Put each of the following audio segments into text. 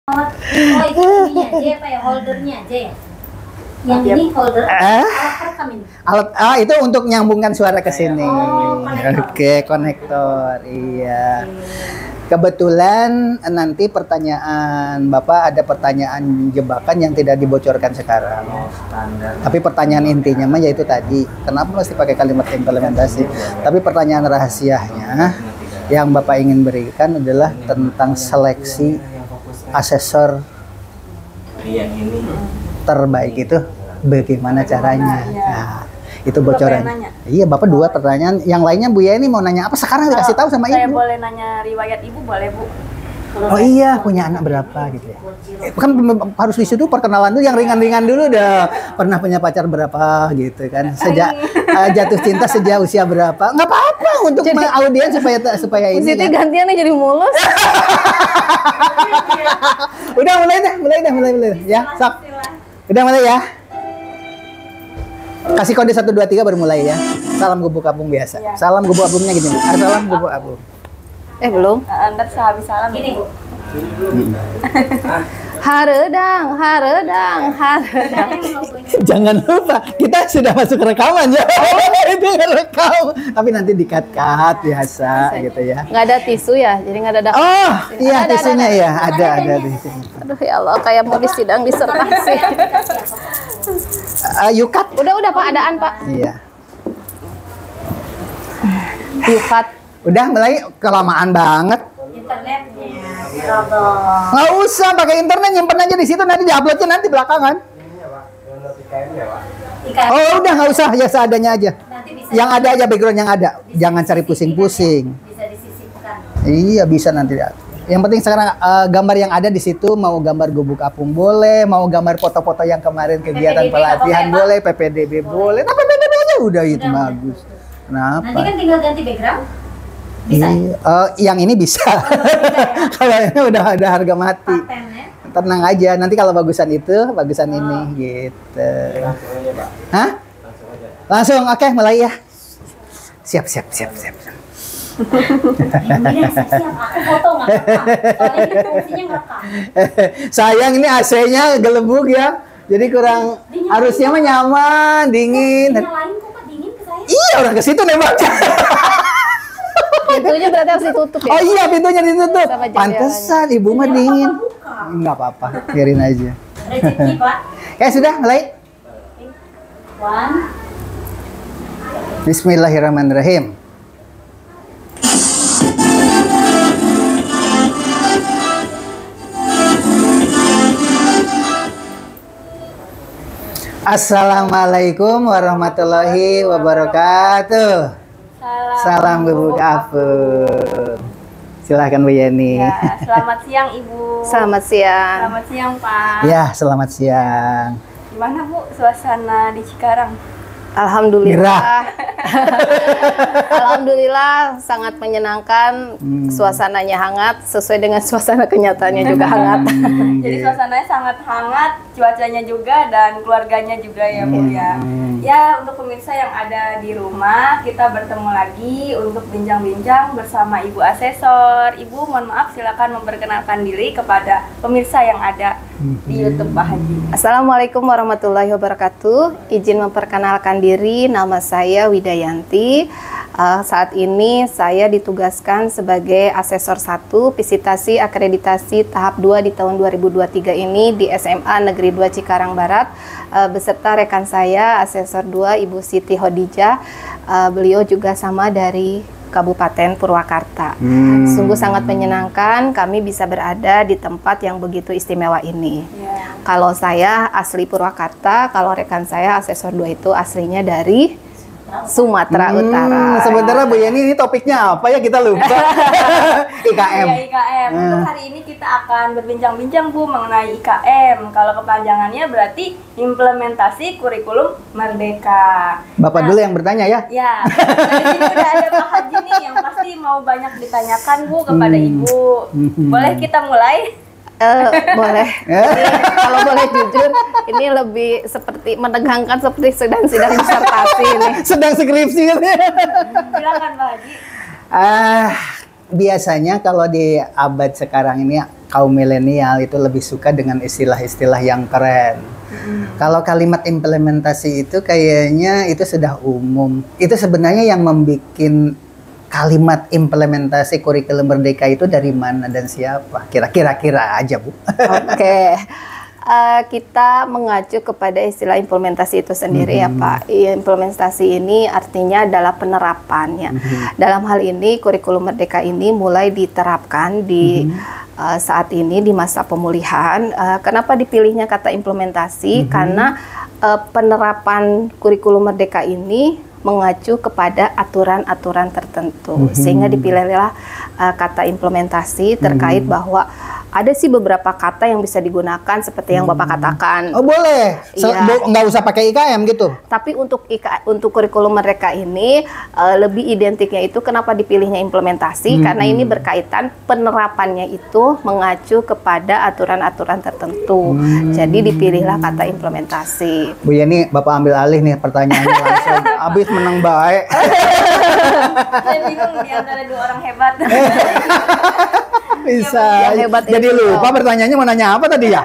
Oh itu ininya J apa ya, holdernya J ya? Yang ini holder alat perekam ini? Itu untuk nyambungkan suara ke sini. konektor. Oke, konektor. Iya. Kebetulan nanti pertanyaan Bapak ada pertanyaan jebakan yang tidak dibocorkan sekarang. Tapi pertanyaan intinya mah yaitu tadi, kenapa mesti pakai kalimat implementasi? Tapi pertanyaan rahasianya yang Bapak ingin berikan adalah tentang seleksi asesor terbaik itu bagaimana caranya. Nah, itu bocoran. Iya, Bapak dua pertanyaan. Yang lainnya Bu Yeni mau nanya apa sekarang dikasih tahu sama saya Ibu. boleh nanya riwayat Ibu, boleh Bu? Oh iya, punya anak berapa gitu ya. Kan harus di situ perkenalan dulu yang ringan-ringan dulu dah. Pernah punya pacar berapa gitu kan. Sejak jatuh cinta sejak usia berapa. Nggak apa-apa untuk audiens supaya ini. Siti Ya. gantiannya jadi mulus. Udah mulai. Ya, sok. Udah mulai ya. Kasih kode 1 2 3 baru mulai ya. Salam gubuk abung biasa. Ya. Salam gubuk abungnya gini. Salam gubuk abung. Belum. Anda sehabis salam Gini Bu. Haredang. Jangan lupa, kita sudah masuk rekaman ya. Itu rekam. Tapi nanti di-cut biasa gitu ya. Nggak ada tisu ya, jadi nggak ada. Oh, iya Ada, tisunya ya. Ada di sini. Aduh ya Allah, kayak mau di sidang disertasi. You cut. Udah Pak, adaan Pak. Iya. Yukat. Udah mulai kelamaan banget. Internetnya. Nggak usah pakai internet, nyimpen aja di situ, nanti diuploadnya nanti belakangan. IKM. Oh udah nggak usah, ya seadanya aja. Nanti bisa Yang ada aja background yang ada, jangan cari pusing-pusing. bisa disisipkan. Iya bisa nanti. Yang penting sekarang gambar yang ada di situ, mau gambar gubuk apung boleh, mau gambar foto-foto yang kemarin kegiatan PPDB pelatihan apa, Pak? boleh, PPDB boleh. Nah PPDB aja udah itu bagus. Kenapa? Nanti kan tinggal ganti background. Bisa. Yang ini bisa. Kalau ini udah ada harga mati. Patennya. Tenang aja, nanti kalau bagusan itu, bagusan ini gitu. Hah? Langsung, oke, mulai ya. Siap. Ini siap, aku foto nggak rekam. Soalnya ini fungsinya ngerekam. Sayang ini AC-nya gelembung ya. Jadi kurang, harusnya mah nyaman, dingin. Nyalain kok Pak, dingin ke saya. Iya, orang ke situ nembaknya. Pintunya berarti harus ditutup ya. Oh iya, pintunya ditutup. Sama jendelanya. Pantesan, ibu mah dingin. Enggak apa-apa, biarin aja. Rezeki Pak. Oke, sudah, mulai. One. Bismillahirrahmanirrahim. Assalamualaikum warahmatullahi wabarakatuh. Salam gubuk apung. Silahkan Bu Yeni. Ya, selamat siang Ibu. Selamat siang. Selamat siang Pak. Ya, selamat siang. Gimana Bu suasana di Cikarang? Alhamdulillah. Alhamdulillah sangat menyenangkan. Suasananya hangat sesuai dengan suasana kenyataannya juga hangat. Jadi suasananya sangat hangat, cuacanya juga dan keluarganya juga ya Bu ya. Ya untuk pemirsa yang ada di rumah, kita bertemu lagi untuk bincang-bincang bersama Ibu Asesor. Ibu mohon maaf silakan memperkenalkan diri kepada pemirsa yang ada di YouTube Pak Haji. Assalamualaikum warahmatullahi wabarakatuh. Izin memperkenalkan diri, nama saya Widayanti. Saat ini saya ditugaskan sebagai asesor 1 visitasi akreditasi tahap 2 di tahun 2023 ini di SMA Negeri 2 Cikarang Barat beserta rekan saya asesor 2 Ibu Siti Hodijah. Beliau juga sama dari Kabupaten Purwakarta. Sungguh sangat menyenangkan kami bisa berada di tempat yang begitu istimewa ini. Kalau saya asli Purwakarta, kalau rekan saya asesor 2 itu aslinya dari Sumatera Utara. Sebenarnya Bu Yeni ini topiknya apa ya, kita lupa. IKM. Ya, IKM. Untuk hari ini kita akan berbincang-bincang Bu mengenai IKM. Kalau kepanjangannya berarti implementasi kurikulum merdeka. Bapak dulu yang bertanya ya. Ya, dari sini udah ada Pak Haji nih yang pasti mau banyak ditanyakan Bu kepada Ibu. Boleh kita mulai? Boleh. Jadi, kalau boleh jujur, ini lebih seperti menegangkan seperti sedang sidang disertasi ini. Sedang skripsi gitu. Silakan Pak Haji. Biasanya kalau di abad sekarang ini kaum milenial itu lebih suka dengan istilah-istilah yang keren. Kalau kalimat implementasi itu kayaknya itu sudah umum. Itu sebenarnya yang membuat kalimat implementasi kurikulum merdeka itu dari mana dan siapa? Kira-kira aja, Bu. Oke. Kita mengacu kepada istilah implementasi itu sendiri ya Pak. Implementasi ini artinya adalah penerapannya. Dalam hal ini kurikulum merdeka ini mulai diterapkan di saat ini di masa pemulihan. Kenapa dipilihnya kata implementasi? Karena penerapan kurikulum merdeka ini mengacu kepada aturan-aturan tertentu, sehingga dipilihlah kata implementasi terkait bahwa ada sih beberapa kata yang bisa digunakan seperti yang Bapak katakan. Oh boleh, nggak usah pakai IKM gitu. Tapi untuk kurikulum mereka ini lebih identiknya itu kenapa dipilihnya implementasi, karena ini berkaitan penerapannya itu mengacu kepada aturan-aturan tertentu. Jadi dipilihlah kata implementasi. Bu Yeni, Bapak ambil alih nih pertanyaannya langsung. Abis menang baik. Saya bingung di antara dua orang hebat. Bisa. Yang hebat Jadi itu lupa pertanyaannya mau nanya apa tadi ya?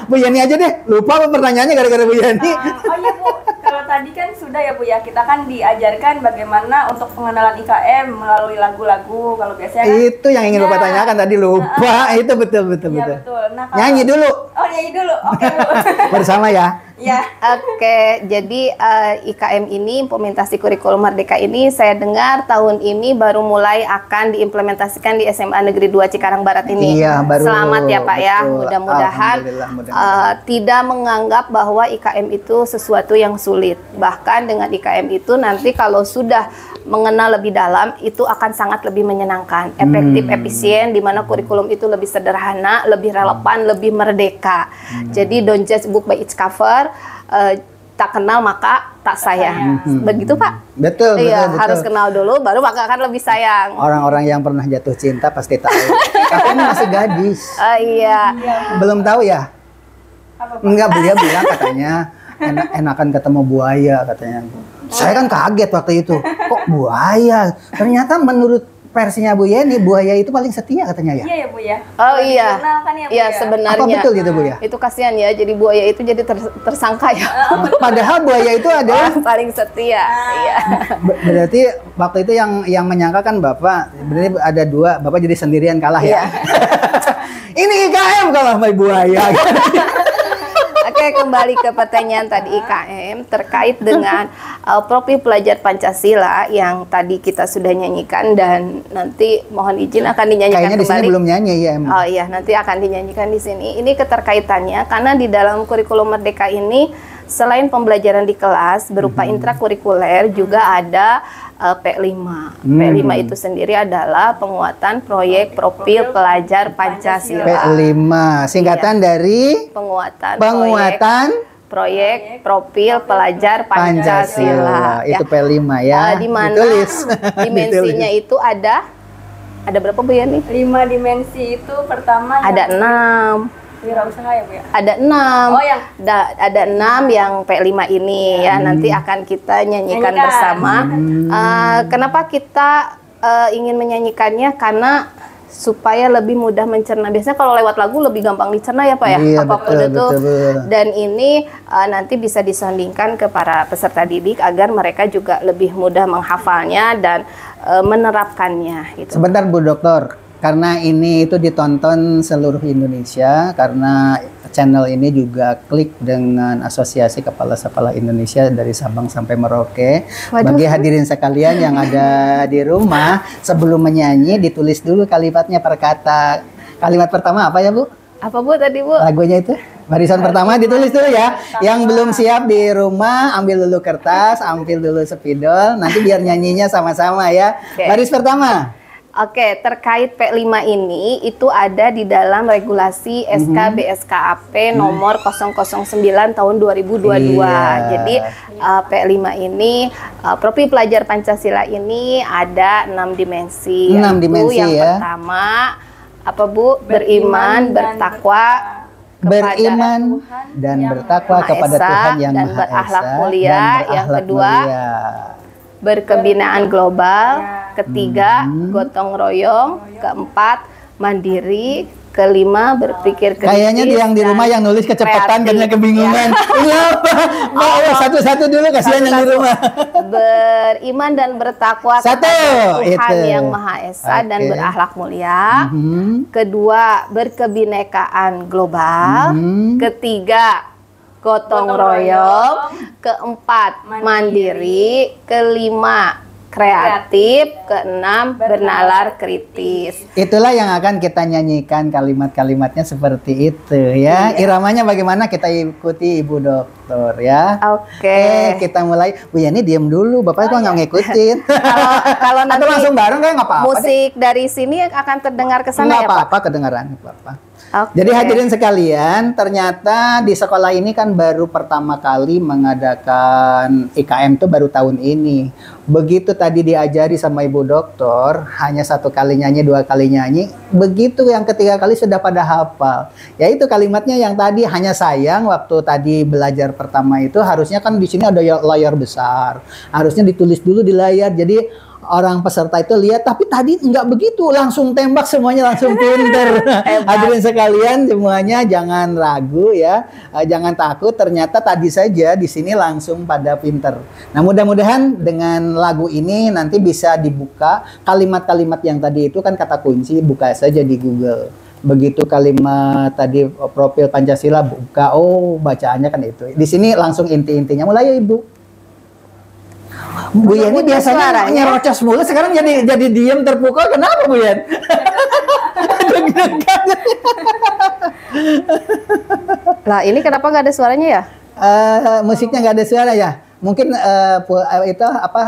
Bu Yani aja deh, lupa pertanyaannya gara-gara Bu Yani. Oh iya Bu, kalau tadi kan sudah ya Bu ya, kita kan diajarkan bagaimana untuk pengenalan IKM melalui lagu-lagu. Kalau biasanya kan, itu yang ingin Bapak tanyakan tadi, lupa. Itu betul. Iya betul. Nah, Nyanyi dulu. Oh nyanyi dulu, oke Bu. Bersama ya. Ya. Oke, jadi IKM ini, implementasi kurikulum merdeka ini, saya dengar tahun ini baru mulai akan diimplementasikan di SMA Negeri 2 Cikarang Barat ini. Iya, baru. Selamat ya Pak ya, Betul. mudah-mudahan tidak menganggap bahwa IKM itu sesuatu yang sulit. Bahkan dengan IKM itu nanti kalau sudah mengenal lebih dalam, itu akan sangat lebih menyenangkan, efektif, efisien, di mana kurikulum itu lebih sederhana, lebih relevan, lebih merdeka. Jadi don't judge book by its cover. Tak kenal maka tak sayang. Begitu Pak? Betul, Iya, betul. harus kenal dulu baru maka akan lebih sayang. Orang-orang yang pernah jatuh cinta pasti tahu. Tapi ini masih gadis. Iya. Belum tahu ya? Apa, Pak? Enggak, dia bilang katanya enakan ketemu buaya katanya. Saya kan kaget waktu itu. Kok buaya? Ternyata menurut versinya Bu Yeni, buaya itu paling setia katanya ya? Iya ya Bu ya. Oh Kalau iya. dikenal kan ya Bu Iya ya. sebenarnya. Apa betul gitu Bu ya? Itu kasihan ya, jadi buaya itu jadi tersangka ya. Padahal buaya itu adalah Paling setia. Iya. berarti waktu itu yang menyangka kan Bapak, berarti ada dua, Bapak jadi sendirian kalah ya? Ini IKM kalah sama buaya. Oke, kembali ke pertanyaan tadi IKM terkait dengan profil pelajar Pancasila yang tadi kita sudah nyanyikan dan nanti mohon izin akan dinyanyikan Kayaknya di sini kembali. belum nyanyi ya. Oh iya, nanti akan dinyanyikan di sini. Ini keterkaitannya karena di dalam kurikulum merdeka ini selain pembelajaran di kelas berupa intrakurikuler juga ada P5. P5 itu sendiri adalah penguatan proyek profil pelajar Pancasila. P5, singkatan dari Penguatan proyek profil pelajar Pancasila. Itu P5 ya. Di mana Ditulis. dimensinya itu ada berapa Bu Yani? 5 dimensi itu pertama Ada 6. wirausaha ya Bu ya. Ada 6. Oh, yang Ada 6 yang P5 ini ya. Nanti akan kita nyanyikan bersama. Kenapa kita ingin menyanyikannya? Karena supaya lebih mudah mencerna. Biasanya kalau lewat lagu lebih gampang dicerna ya Pak ya. Iya, Apapun betul, itu. betul. Dan ini nanti bisa disandingkan ke para peserta didik agar mereka juga lebih mudah menghafalnya dan menerapkannya gitu. Sebentar Bu Dokter, karena ini itu ditonton seluruh Indonesia, karena channel ini juga klik dengan Asosiasi Kepala Sekolah Indonesia dari Sabang sampai Merauke. Waduh. Bagi hadirin sekalian yang ada di rumah, sebelum menyanyi ditulis dulu kalimatnya per kata. Kalimat pertama apa ya Bu? Apa Bu tadi Bu? Lagunya itu? Barisan pertama ditulis dulu ya. Yang belum siap di rumah, ambil dulu kertas, ambil dulu spidol, nanti biar nyanyinya sama-sama ya. Oke. Baris pertama. Oke, terkait P5 ini itu ada di dalam regulasi SK BSKAP nomor 009 tahun 2022. Iya. Jadi P5 ini profil pelajar Pancasila ini ada 6 dimensi. 6 Yaitu dimensi yang ya. pertama apa Bu? Beriman, bertakwa kepada Beriman dan bertakwa Maha kepada Esa Tuhan yang dan Maha berakhlak Esa mulia. dan Yang berakhlak kedua, mulia. berkebinaan global. Ketiga, gotong royong. Keempat, mandiri. kelima berpikir kritis. Kayaknya yang di rumah yang nulis kecepatan kreatif. karena kebingungan. Iya, Pak. Satu-satu dulu kasihan yang di rumah. Beriman dan bertakwa Satu, kepada Tuhan itu. yang Maha Esa dan Oke. berakhlak mulia. Kedua, berkebinekaan global. Ketiga, gotong royong. Keempat, mandiri. Kelima, kreatif. Keenam, bernalar kritis. Itulah yang akan kita nyanyikan kalimat-kalimatnya seperti itu ya. Iramanya bagaimana kita ikuti Ibu Dokter ya. Oke. Kita mulai. Bu Yani diem dulu, Bapak kok nggak ngikutin. Kalau Atau nanti langsung bareng kayak nggak apa-apa. musik dari sini akan terdengar ke sana Nggak ya Pak? apa-apa kedengaran Bapak. Oke. Jadi hadirin sekalian, ternyata di sekolah ini kan baru pertama kali mengadakan IKM tuh baru tahun ini. Begitu tadi diajari sama Ibu Dokter, hanya 1 kali nyanyi, 2 kali nyanyi. Begitu yang ketiga kali sudah pada hafal. Ya itu kalimatnya yang tadi, hanya sayang waktu tadi belajar pertama itu harusnya kan di sini ada layar besar. Harusnya ditulis dulu di layar. Jadi orang peserta itu lihat, tapi tadi nggak begitu, langsung tembak semuanya, langsung pinter. Hadirin sekalian semuanya jangan ragu ya, jangan takut. Ternyata tadi saja di sini langsung pada pinter. Nah mudah-mudahan dengan lagu ini nanti bisa dibuka kalimat-kalimat yang tadi itu kan kata kunci, buka saja di Google. Begitu kalimat tadi profil Pancasila buka, oh bacaannya kan itu. Di sini langsung inti-intinya. Mulai ya Ibu. Bu Yani biasanya nyerocos mulu, sekarang jadi diem terpukul. Kenapa Bu Yan? Lah ini kenapa nggak ada suaranya ya? Musiknya nggak ada suara ya? Mungkin itu apa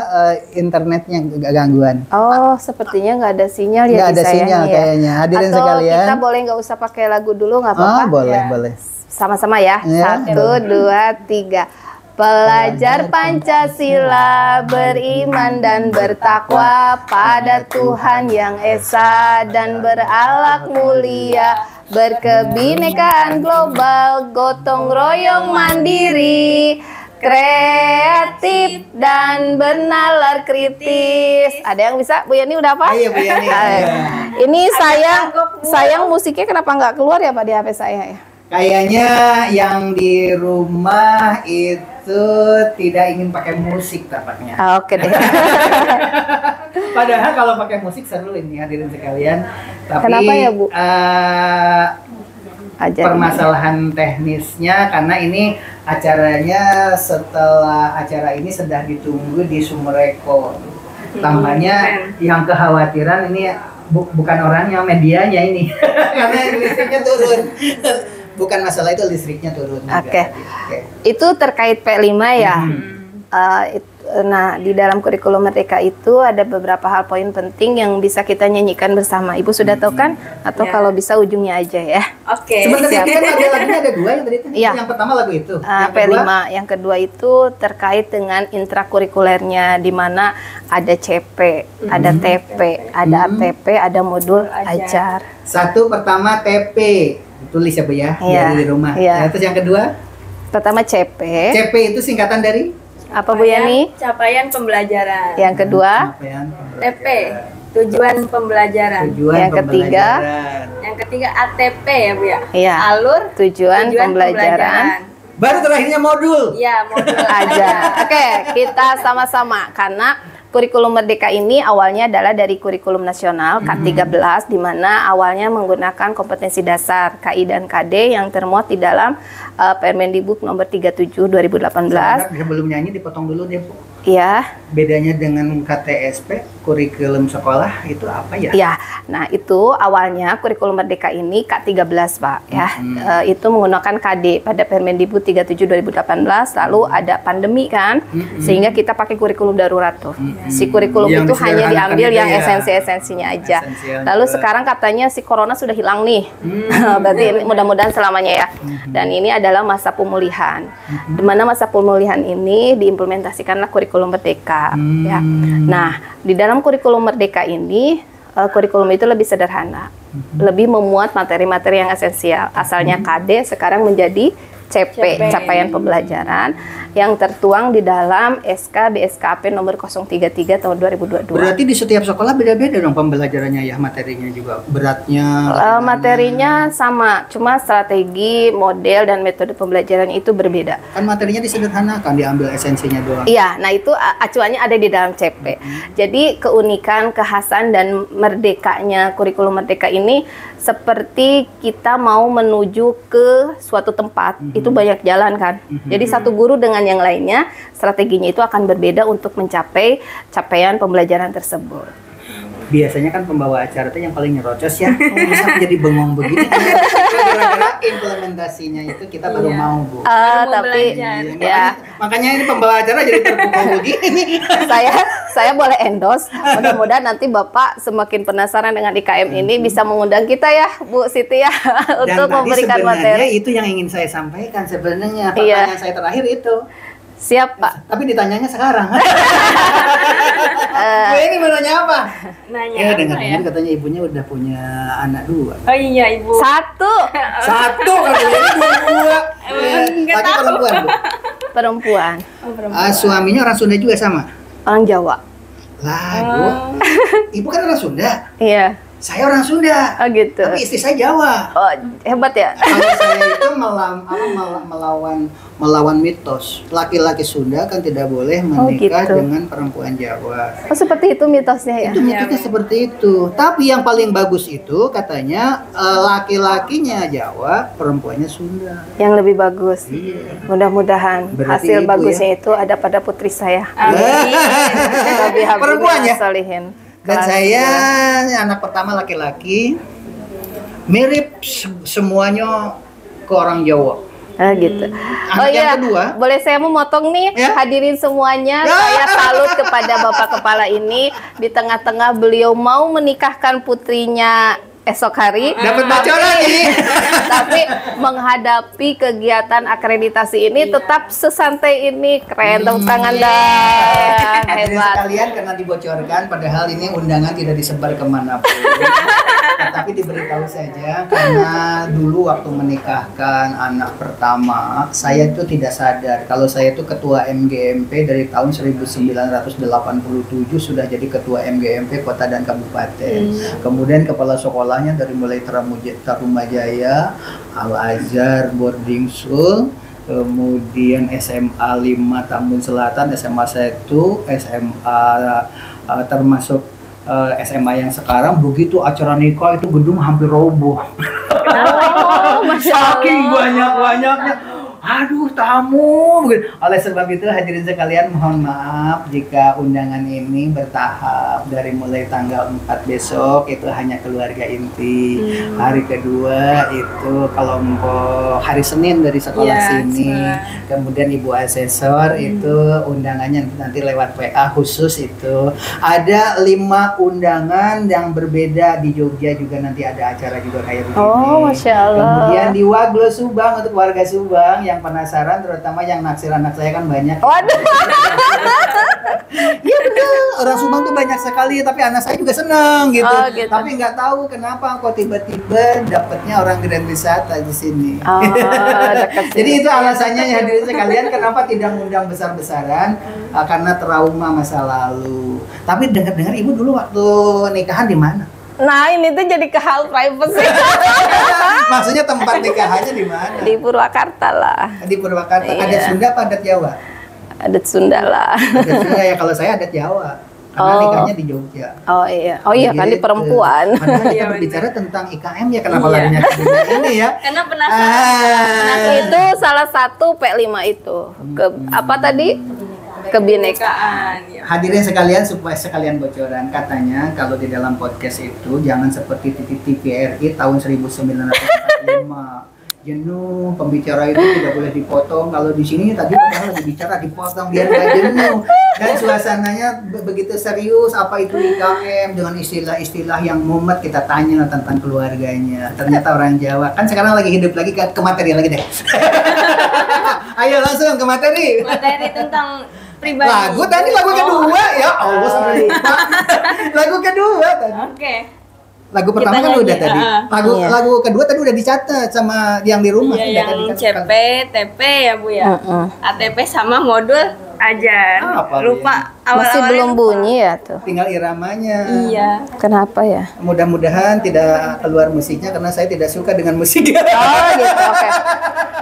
internetnya gangguan. Oh, sepertinya nggak ada sinyal ya. Nggak di ada saya sinyal nih ya. kayaknya. Hadirin Atau sekalian. kita boleh nggak usah pakai lagu dulu nggak apa-apa? Boleh, boleh. Sama-sama ya. Ya. 1, 2, 3. Pelajar Pancasila beriman dan bertakwa pada Tuhan yang Esa dan berakhlak mulia, berkebinekaan global, gotong royong mandiri, kreatif dan bernalar kritis. Ada yang bisa? Bu Yani udah apa? Ayo Bu Yani. Ini sayang musiknya kenapa nggak keluar ya Pak di HP saya ya? Kayaknya yang di rumah itu tidak ingin pakai musik tampaknya. Oke deh. Padahal kalau pakai musik seru ini hadirin sekalian. Tapi Kenapa ya, Bu? Permasalahan teknisnya karena ini acaranya setelah acara ini sedang ditunggu di Sumbereko. Tambahnya yang kekhawatiran ini bukan orangnya, medianya ini. Karena listriknya turun. Bukan masalah itu, listriknya turun. Oke. Itu terkait P5 ya. Nah, di dalam kurikulum Merdeka itu ada beberapa hal poin penting yang bisa kita nyanyikan bersama. Ibu sudah tahu kan? Atau Ya. kalau bisa ujungnya aja ya. Oke. Sebenarnya kan ada lagunya ada 2 yang tadi itu. Iya. Yang pertama lagu itu. Yang P5. kedua, Yang kedua itu terkait dengan intrakurikulernya, di mana ada CP, ada TP, ada ATP, ada modul ajar. satu pertama TP. Tulis ya Bu ya, Iya. di rumah. Iya. Ya, terus yang kedua, Pertama CP. CP itu singkatan dari Apa Bu Yani? Capaian pembelajaran. Yang kedua, Capaian TP, tujuan pembelajaran. tujuan Yang ketiga, pembelajaran. Yang ketiga ATP ya Bu ya. Iya. Alur tujuan pembelajaran. Baru terakhirnya modul. Ya, modul Aja. Oke, kita sama-sama karena kurikulum Merdeka ini awalnya adalah dari kurikulum nasional K13 di mana awalnya menggunakan kompetensi dasar KI dan KD yang termuat di dalam Permendikbud nomor 37 2018. Sebelum nyanyi dipotong dulu deh Bu. Ya, Bedanya dengan KTSP, kurikulum sekolah itu apa ya? ya. Nah, itu awalnya kurikulum Merdeka ini K13, Pak, ya. Itu menggunakan KD pada Permendikbud 37 2018, lalu ada pandemi kan. Sehingga kita pakai kurikulum darurat tuh. Si kurikulum Yang itu hanya disederhanakan diambil itu yang ya. esensi-esensinya aja. Esensial Lalu juga. sekarang katanya si corona sudah hilang nih. Berarti ini mudah-mudahan selamanya ya. Dan ini adalah masa pemulihan. Di mana masa pemulihan ini diimplementasikanlah kurikulum Merdeka ya. Nah, di dalam kurikulum Merdeka ini kurikulum itu lebih sederhana. lebih memuat materi-materi yang esensial. Asalnya KD sekarang menjadi CP, capaian pembelajaran yang tertuang di dalam SK BSKP nomor 033 tahun 2022. Berarti di setiap sekolah beda-beda dong pembelajarannya ya, materinya juga, beratnya. Materinya sama, cuma strategi, model, dan metode pembelajaran itu berbeda. Kan materinya disederhanakan, diambil esensinya doang. Iya, nah itu acuannya ada di dalam CP. Jadi keunikan, kekhasan, dan merdekanya kurikulum merdeka ini seperti kita mau menuju ke suatu tempat, itu banyak jalan kan. Jadi satu guru dengan yang lainnya, strateginya itu akan berbeda untuk mencapai capaian pembelajaran tersebut. Biasanya kan pembawa acara itu yang paling nyerocos ya. Masa jadi bengong begini? Gara-gara implementasinya itu kita baru mau, Bu. Tapi ya, makanya ini pembawa acara jadi terpukau begini. saya boleh endorse. Mudah-mudahan nanti Bapak semakin penasaran dengan IKM ini bisa mengundang kita ya, Bu Siti ya, untuk memberikan materi. Itu yang ingin saya sampaikan sebenarnya. Pertanyaan saya terakhir itu. Siap, Pak. Tapi ditanyanya sekarang. Bu ini mau nanya apa? Nanya dengar-dengar katanya ibunya udah punya anak 2. Oh iya, Ibu. 1 Kalau ini 2. Laki perempuan, Bu? perempuan. Suaminya orang Sunda juga sama? Orang Jawa. Lah, Bu. Ibu kan orang Sunda. Iya. Saya orang Sunda. Oh gitu. Tapi istri saya Jawa. Oh, hebat ya. Kalau saya itu melawan mitos. Laki-laki Sunda kan tidak boleh menikah gitu. dengan perempuan Jawa. Oh, seperti itu mitosnya ya. Itu mitosnya seperti itu. Tapi yang paling bagus itu katanya laki-lakinya Jawa, perempuannya Sunda. Yang lebih bagus. Iya. Mudah-mudahan Berarti hasil itu bagusnya itu ada pada putri saya. Perempuan ya? Solihin. Dan saya anak pertama laki-laki, mirip semuanya ke orang Jawa. Gitu. Anak yang kedua, boleh saya memotong nih, ya? Hadirin semuanya, saya salut kepada Bapak Kepala ini. Di tengah-tengah beliau mau menikahkan putrinya esok hari. Dapat bocoran nih. Tapi menghadapi kegiatan akreditasi ini tetap sesantai ini. Keren, tepuk tangan dah. Hebat. Sekalian karena dibocorkan, padahal ini undangan tidak disebar kemanapun. Tapi diberitahu saja karena dulu waktu menikahkan anak pertama, saya itu tidak sadar kalau saya itu ketua MGMP dari tahun 1987 sudah jadi ketua MGMP kota dan kabupaten. Kemudian kepala sekolahnya dari mulai Tarumajaya, Al-Azhar Boarding School, kemudian SMA 5 Tambun Selatan, SMA 1, SMA termasuk SMA yang sekarang. Begitu acara nikah itu gedung hampir roboh. Saking banyak-banyaknya. Aduh, tamu. Oleh sebab itu hadirin sekalian, mohon maaf jika undangan ini bertahap. Dari mulai tanggal 4 besok itu hanya keluarga inti. Hari kedua itu kalau hari Senin dari sekolah sini. Kemudian Ibu Asesor itu undangannya nanti lewat WA khusus itu. Ada 5 undangan yang berbeda di Jogja juga, nanti ada acara juga kayak begini. Oh, Masya Allah. Kemudian di Waglo Subang untuk warga Subang yang penasaran, terutama yang naksir anak saya kan banyak. Waduh. Iya betul, orang Subang tuh banyak sekali, tapi anak saya juga seneng gitu. Oh, gitu. Tapi nggak tahu kenapa kok tiba-tiba dapatnya orang Grand Wisata di sini. Oh, dekat sini. Jadi itu alasannya ya hadirin sekalian, kenapa tidak ngundang besar-besaran, karena trauma masa lalu. Tapi dengar-dengar ibu dulu waktu nikahan di mana? Nah, ini tuh jadi ke hal privacy. Maksudnya tempat nikahannya di mana? Di Purwakarta lah. Di Purwakarta. Iya. Adat Sunda apa adat Jawa? Adat Sunda lah. Adat Sunda ya, kalau saya adat Jawa. Karena nikahnya di Jogja. Oh iya. Oh iya kan di perempuan. Padahal kita berbicara tentang IKM ya, kenapa larinya ke dunia ini ya? Karena penasaran. Itu salah satu P5 itu. Apa tadi? Kebinekaan. Hadirin sekalian, supaya sekalian bocoran, katanya kalau di dalam podcast itu jangan seperti TVRI tahun 1945. Jenuh, pembicara itu tidak boleh dipotong. Kalau di sini tadi padahal lagi bicara dipotong biar nggak jenuh. Dan suasananya begitu serius, apa itu IKM dengan istilah-istilah yang mumet, kita tanya tentang keluarganya. Ternyata orang Jawa. Kan sekarang lagi hidup lagi ke materi lagi deh. Ayo langsung ke materi. Materi tentang pribadi. Lagu tadi lagu kedua ya Allah sampai lupa. Lagu kedua tadi. Oke. Lagu pertama Kita kan udah nyanyi, tadi. Iya. Lagu kedua tadi udah dicatat sama yang di rumah. Iya, Udah yang tadi kan. CP, TP ya Bu ya. ATP sama modul ajar. Apa, Lupa Masih awal-awalnya belum lupa. bunyi ya tuh. Tinggal iramanya. Iya. Kenapa ya? Mudah-mudahan tidak keluar musiknya karena saya tidak suka dengan musik. Oh gitu, oke.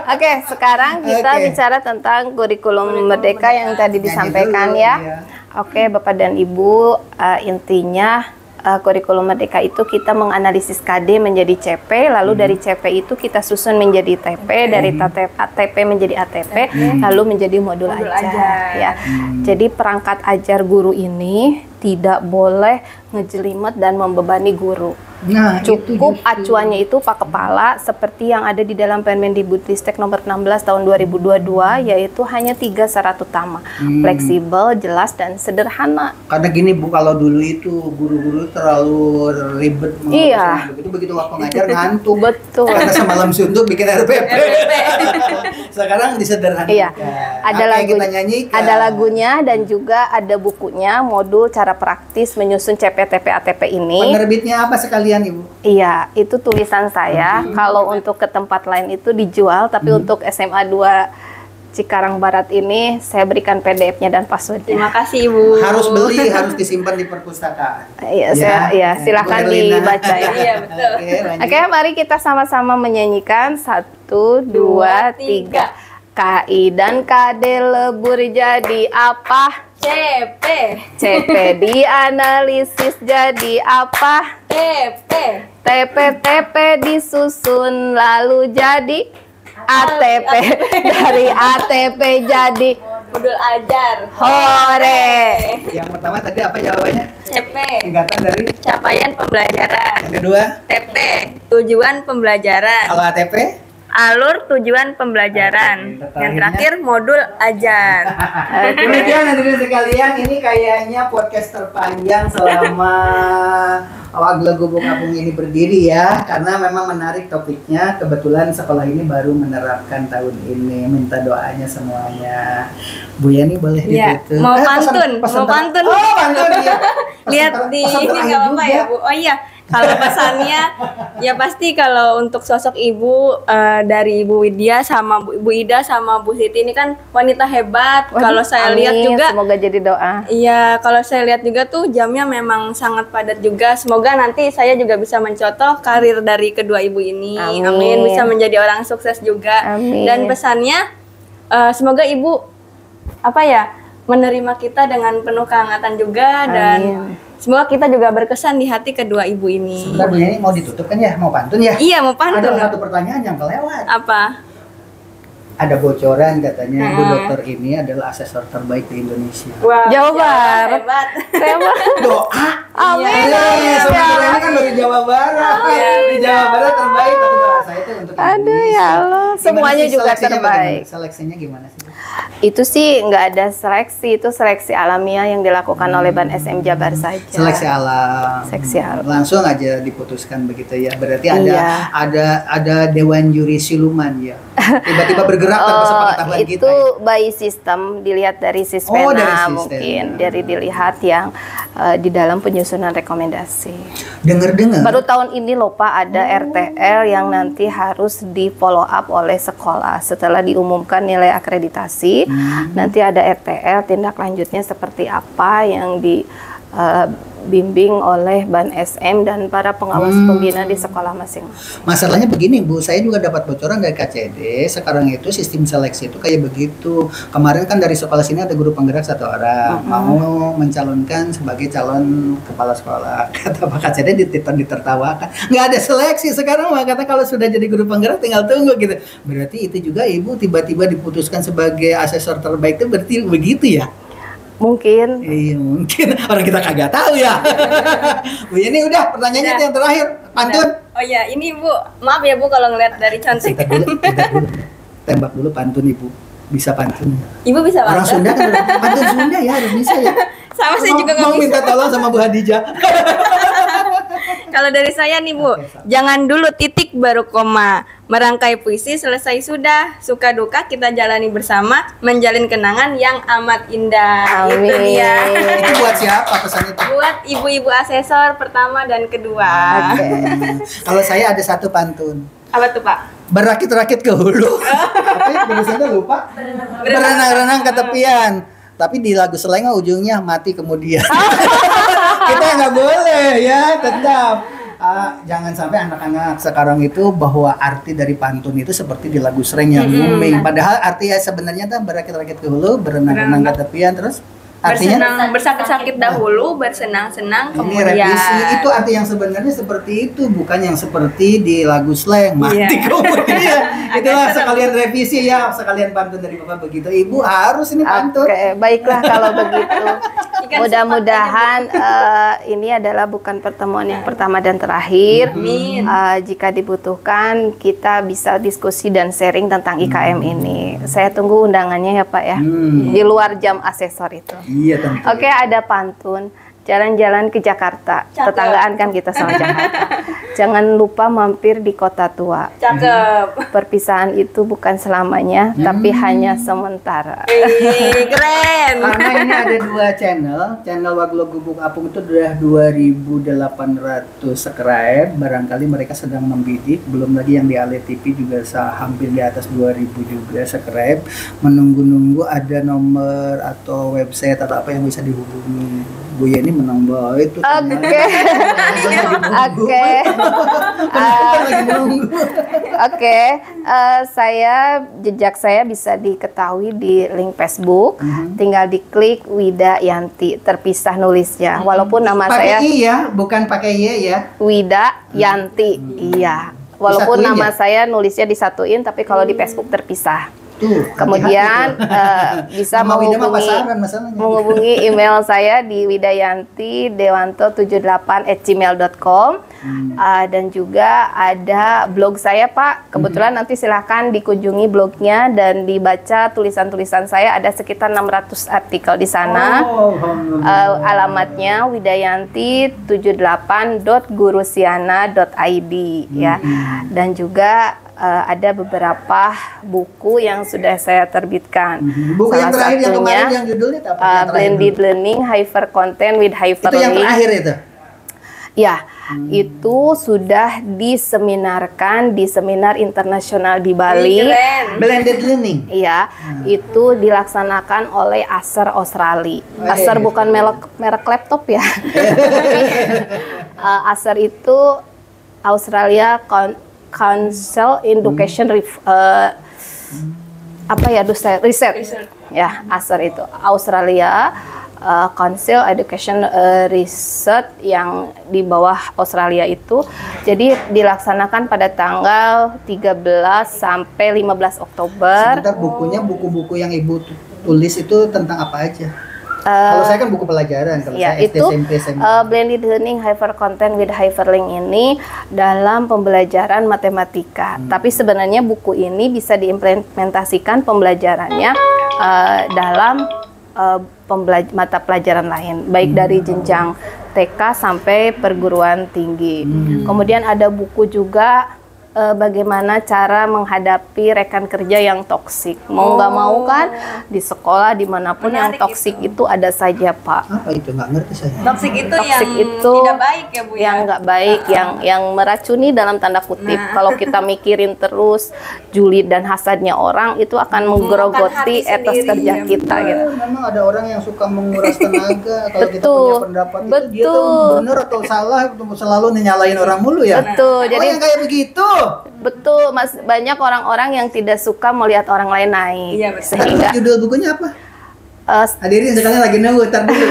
Oke, sekarang kita Oke. bicara tentang kurikulum merdeka yang tadi Nyanyi disampaikan dulu, ya. iya. Oke, Bapak dan Ibu, intinya kurikulum merdeka itu kita menganalisis KD menjadi CP, lalu dari CP itu kita susun menjadi TP, dari ATP menjadi ATP, lalu menjadi modul Modul ajar. ajar. Ya. Jadi perangkat ajar guru ini tidak boleh ngejelimet dan membebani guru. Nah, Cukup itu justru. acuannya itu Pak Kepala seperti yang ada di dalam Permendikbudristek nomor 16 tahun 2022, yaitu hanya 3 syarat utama, fleksibel, jelas, dan sederhana. Karena gini Bu, kalau dulu itu guru-guru terlalu ribet. Iya. Begitu waktu ngajar ngantuk. Betul. Karena semalam suntuk bikin RPP. Sekarang disederhanakan. Iya, ada Oke, lagu, kita nyanyikan. ada lagunya dan juga ada bukunya, modul cara praktis menyusun CPTP ATP ini. Penerbitnya apa sekalian Ibu? Iya, itu tulisan saya. Kalau untuk ke tempat lain itu dijual, tapi untuk SMA 2 Cikarang Barat ini saya berikan PDF-nya dan passwordnya. Terima kasih Ibu. Harus beli, harus disimpan di perpustakaan. Iya, silakan Bu Herlina. dibaca ya. Iya, betul. Oke, lanjut. Oke, mari kita sama-sama menyanyikan 1, 2, 3. KI dan KD lebur jadi apa? CP, CP dianalisis jadi apa? TP, TP disusun lalu jadi ATP. Dari ATP jadi modul ajar. hore. Yang pertama tadi apa jawabannya? CP, Singkatan dari capaian pembelajaran. yang kedua. TP, tujuan pembelajaran. Kalau ATP? Alur tujuan pembelajaran. Oke, Yang terakhir modul ajar. Demikian hadirin sekalian, ini kayaknya podcast terpanjang selama Awal Gubuk Apung ini berdiri ya, karena memang menarik topiknya. Kebetulan sekolah ini baru menerapkan tahun ini. Minta doanya semuanya. Bu Yani boleh Iya, ditutup. mau Pesan- pantun, pesan mau pantun. Oh, pantun ya. Lihat di ini nggak apa-apa ya Bu. Oh iya, kalau pesannya ya pasti kalau untuk sosok ibu dari Ibu Widya sama Bu Ida sama Bu Siti ini kan wanita hebat. Waduh, Kalau saya lihat amin, juga, semoga jadi doa. iya kalau saya lihat juga tuh jamnya memang sangat padat juga. Semoga nanti saya juga bisa mencontoh karir dari kedua ibu ini. Amin. Bisa menjadi orang sukses juga. Amin. Dan pesannya semoga ibu apa ya menerima kita dengan penuh kehangatan juga dan Amin. semoga kita juga berkesan di hati kedua ibu ini. Sebentar Bu Yani mau ditutup kan ya? Mau pantun ya? Iya mau pantun. Ada satu pertanyaan yang kelewat. Apa? Ada bocoran katanya Bu Hmm. dokter ini adalah asesor terbaik di Indonesia. Wah, Jawa ya, Barat. hebat. Doa. Amin. Iya, sebenarnya ini kan dari Jawa Barat. Di Jawa Barat terbaik, tapi doa saya itu untuk Aduh Indonesia. ya Allah, Gimana semuanya sih juga seleksinya terbaik. bagaimana? Seleksinya gimana sih? Itu sih nggak ada seleksi, itu seleksi alamiah yang dilakukan oleh Ban SM Jabar saja. Seleksi alam. Seleksi alam. Langsung aja diputuskan begitu ya. Berarti Iya. ada dewan juri siluman ya. Tiba-tiba bergerak tanpa sepengetahuan kita. Itu Ya. by system, dilihat dari Sispena Oh, dari sistem. mungkin, dari dilihat yang di dalam penyusunan rekomendasi. Dengar-dengar. Baru tahun ini loh Pak ada RTL yang nanti harus di follow up oleh sekolah setelah diumumkan nilai akreditasi. Nanti ada RTL tindak lanjutnya seperti apa yang dibimbing oleh Ban SM dan para pengawas pembina di sekolah masing-masing. Masalahnya begini Bu, saya juga dapat bocoran dari KCD. Sekarang itu sistem seleksi itu kayak begitu. Kemarin kan dari sekolah sini ada guru penggerak 1 orang mau mencalonkan sebagai calon kepala sekolah. Kata Pak KCD ditertawakan. Nggak ada seleksi sekarang mah, kata kalau sudah jadi guru penggerak tinggal tunggu gitu. Berarti itu juga Ibu tiba-tiba diputuskan sebagai asesor terbaik itu berarti begitu ya? Mungkin Iya mungkin orang kita kagak tahu ya. Bu ini udah pertanyaannya Udah. yang terakhir pantun. Oh iya, ini Bu, maaf ya Bu kalau ngeliat dari cantik. Kita dulu. Tembak dulu pantun Ibu. Bisa pantun. Ibu bisa Orang pantun? Sunda kan pantun Sunda ya harus bisa ya. Sama saya juga nggak Mau bisa. minta tolong sama Bu Hadijah. Kalau dari saya nih Bu, Oke, Sa. jangan dulu titik baru koma. Merangkai puisi selesai sudah. Suka duka kita jalani bersama, menjalin kenangan yang amat indah. Itu Amin. dia. Itu buat siapa pesan itu? Buat ibu-ibu asesor pertama dan kedua. Oke. Kalau saya ada satu pantun. Apa tuh Pak? Berakit-rakit ke hulu. Apa ya tulisannya lupa? Berenang-renang ke tepian. Tapi di lagu Selenga ujungnya mati kemudian. Kita nggak boleh ya, tetap. Jangan sampai anak-anak sekarang itu bahwa arti dari pantun itu seperti di lagu Sreng yang booming. Padahal artinya sebenarnya tuh berakit-rakit ke hulu, berenang-renang ke tepian, terus artinya Bersenang bersakit-sakit dahulu, bersenang-senang ini kemudian. revisi itu arti yang sebenarnya seperti itu, bukan yang seperti di lagu slang mati Iya. kemudian. Itulah Agak serem. sekalian revisi ya, sekalian pantun dari Bapak begitu. Ibu harus ini pantun. Oke, baiklah kalau begitu. Ikan Mudah-mudahan ini adalah bukan pertemuan yang pertama dan terakhir. Amin. Jika dibutuhkan, kita bisa diskusi dan sharing tentang IKM ini. Saya tunggu undangannya ya Pak ya, di luar jam asesor itu. Iya tentu. Oke, ada pantun. Jalan-jalan ke Jakarta. Cakep. Tetanggaan kan kita sama Jakarta. Jangan lupa mampir di kota tua. Cakep. Perpisahan itu bukan selamanya, tapi hanya sementara. Wih, keren. Karena ini ada dua channel Waglo Gubuk Apung itu sudah 2.800 subscribe, barangkali mereka sedang membidik, belum lagi yang di Ale TV juga hampir di atas 2.000 juga subscribe, menunggu-nunggu ada nomor atau website atau apa yang bisa dihubungi. Bu Yeni menang baik itu. Oke. Oke. Oke, jejak saya bisa diketahui di link Facebook. Tinggal diklik Wida Yanti, terpisah nulisnya. Walaupun nama saya Pakai I ya, bukan pakai Y ya. Wida Yanti, iya. Walaupun Disatuin nama ya? saya nulisnya disatuin, tapi kalau di Facebook terpisah. Tuh. Kemudian bisa Sama Wida mah menghubungi pasaran masalahnya. email saya di widayanti.dewanto78@gmail.com. Dan juga ada blog saya Pak. Kebetulan nanti silahkan dikunjungi blognya dan dibaca tulisan-tulisan saya. Ada sekitar 600 artikel di sana. Alamatnya widayanti78.gurusiana.id ya. Dan juga ada beberapa buku yang sudah saya terbitkan. Buku yang Salah terakhir yang satunya, kemarin yang judulnya apa? Yang terakhir Blended dulu. Learning Hyper Content with Itu yang Hyperlink. terakhir itu. Ya, itu sudah diseminarkan di seminar internasional di Bali. Keren. Blended learning. Iya, itu dilaksanakan oleh Acer Australia. Acer bukan merek laptop ya. Tapi Acer itu Australia Council Education Research. Ya, Acer itu Australia Council Education Research yang di bawah Australia itu. Jadi dilaksanakan pada tanggal 13 sampai 15 Oktober. Sebentar, bukunya buku-buku yang Ibu tulis itu tentang apa aja? Kalau saya kan buku pelajaran, kalau Ya, saya SD, itu SMP, SMA. Blended Learning Hyper Content with Hyperlink ini dalam pembelajaran matematika. Tapi sebenarnya buku ini bisa diimplementasikan pembelajarannya dalam mata pelajaran lain, baik dari jenjang TK sampai perguruan tinggi. Kemudian ada buku juga bagaimana cara menghadapi rekan kerja yang toksik. Mau nggak mau kan di sekolah dimanapun yang Menarik toksik itu ada saja Pak. Apa itu? Nggak ngerti saya. Toksik itu Toxic yang itu tidak baik ya Bu ya. Yang nggak baik, yang meracuni dalam tanda kutip. Nah. Kalau kita mikirin terus julid dan hasadnya orang, itu akan menggerogoti hati etos sendiri, kerja ya. kita gitu. Memang ada orang yang suka menguras tenaga. Kalau kita Betul. punya pendapat itu dia tuh Betul. benar atau salah, selalu nyalain orang mulu ya. Betul. Jadi Jadi yang kayak begitu. betul Mas, banyak orang-orang yang tidak suka melihat orang lain naik. Iya, betul. Sehingga Judul bukunya apa? Hadirin sekalian lagi nunggu, tar dulu.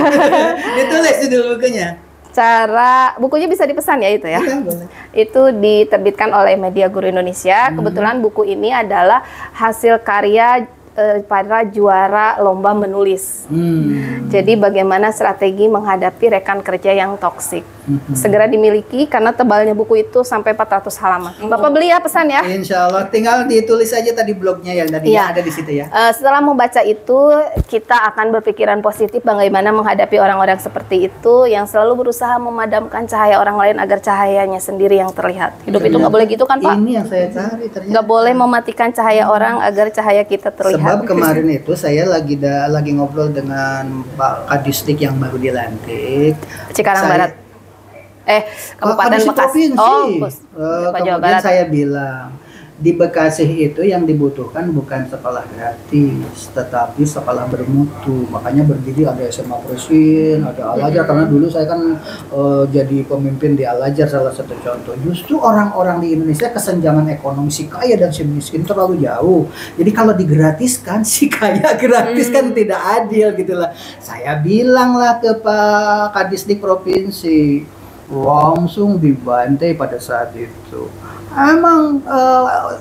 Ditulis judul bukunya. bukunya bisa dipesan ya itu ya. Iya, boleh. Itu diterbitkan oleh Media Guru Indonesia. Kebetulan buku ini adalah hasil karya para juara lomba menulis. Jadi bagaimana strategi menghadapi rekan kerja yang toksik. Segera dimiliki karena tebalnya buku itu sampai 400 halaman. Bapak beli ya, pesan ya. Insya Allah, tinggal ditulis aja tadi blognya yang tadi ada di situ ya. Setelah membaca itu, kita akan berpikiran positif bagaimana menghadapi orang-orang seperti itu yang selalu berusaha memadamkan cahaya orang lain agar cahayanya sendiri yang terlihat. Hidup itu nggak boleh gitu kan, Pak? Ini yang saya cari ternyata. Nggak boleh mematikan cahaya orang agar cahaya kita terlihat. Sebab kemarin itu saya lagi ngobrol dengan Pak Kadisdik yang baru dilantik. Cikarang Barat. Kabupaten Kadisdik Bekasi. Provinsi. Pak Jawa Kemudian Barat. saya bilang, di Bekasi itu yang dibutuhkan bukan sekolah gratis, tetapi sekolah bermutu. Makanya berdiri ada SMA Presin, ada Al-Azhar, karena dulu saya kan jadi pemimpin di Al-Azhar, salah satu contoh. Justru orang-orang di Indonesia kesenjangan ekonomi si kaya dan si miskin terlalu jauh. Jadi kalau digratiskan, si kaya gratis kan tidak adil gitu lah. Saya bilang lah ke Pak Kadisdik Provinsi, langsung dibantai pada saat itu. Emang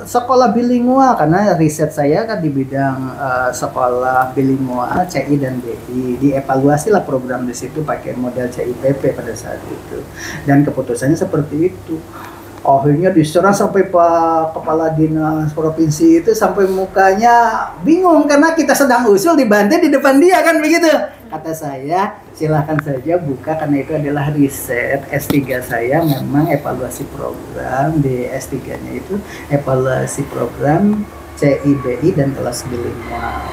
sekolah bilingual, karena riset saya kan di bidang sekolah bilingual CI dan BI, dievaluasi lah program di situ pakai model CIPP pada saat itu, dan keputusannya seperti itu. Akhirnya diserang sampai Pak Kepala Dinas Provinsi itu sampai mukanya bingung karena kita sedang usul dibantai di depan dia kan begitu. Kata saya, silahkan saja buka karena itu adalah riset S3 saya, memang evaluasi program di S3-nya itu evaluasi program CIBI dan kelas bilingual.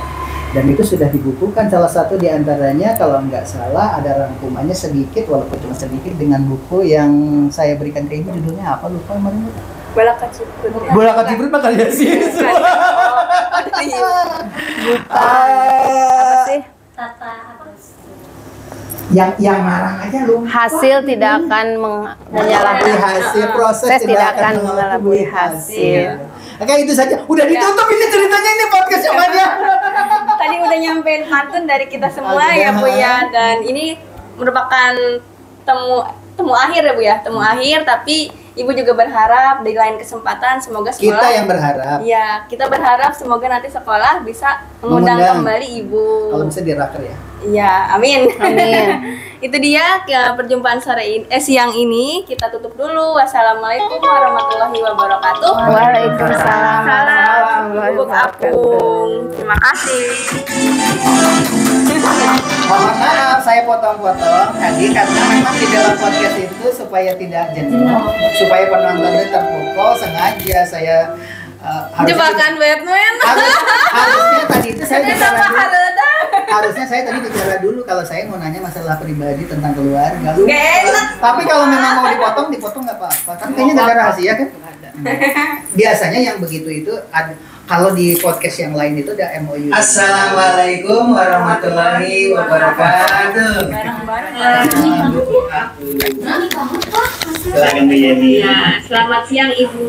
Dan itu sudah dibukukan, salah satu diantaranya kalau nggak salah ada rangkumannya sedikit, walaupun cuma sedikit, dengan buku yang saya berikan ke Ibu, judulnya apa lupa kemarin? Bola keciprut. Bola keciprut mah kalian sih. Apa sih? Tata apa? Yang marah aja lu. Hasil tidak akan menyalahi hasil, proses tidak akan mengelabui hasil. Oke, itu saja. Udah ditutup ini ceritanya, ini podcast yang banyak. Tadi udah nyampein pantun dari kita semua ya Bu ya, dan ini merupakan temu akhir ya Bu ya, temu akhir, tapi Ibu juga berharap di lain kesempatan semoga sekolah. Kita yang berharap. Iya, kita berharap semoga nanti sekolah bisa mengundang kembali Ibu. Kalau bisa diraker ya. Iya, amin. Amin. Itu dia perjumpaan siang ini. Kita tutup dulu. Wassalamualaikum warahmatullahi wabarakatuh. Waalaikumsalam. Salam Bubuk Apung. Terima kasih. Mohon maaf saya potong-potong tadi karena memang di dalam podcast itu supaya tidak jenuh, supaya penontonnya terpukul, sengaja saya Jebakan Batman. harusnya tadi itu saya bicara dulu. Harusnya Harusnya saya tadi bicara dulu kalau saya mau nanya masalah pribadi tentang keluarga. Gak enak. Tapi kalau memang mau dipotong nggak apa-apa. Kan kayaknya nggak ada rahasia kan? Biasanya yang begitu itu ada. Kalau di podcast yang lain itu ada MOU. Assalamualaikum warahmatullahi wabarakatuh. Bareng-bareng. Silakan Bu Yeni. Ya, selamat siang Ibu.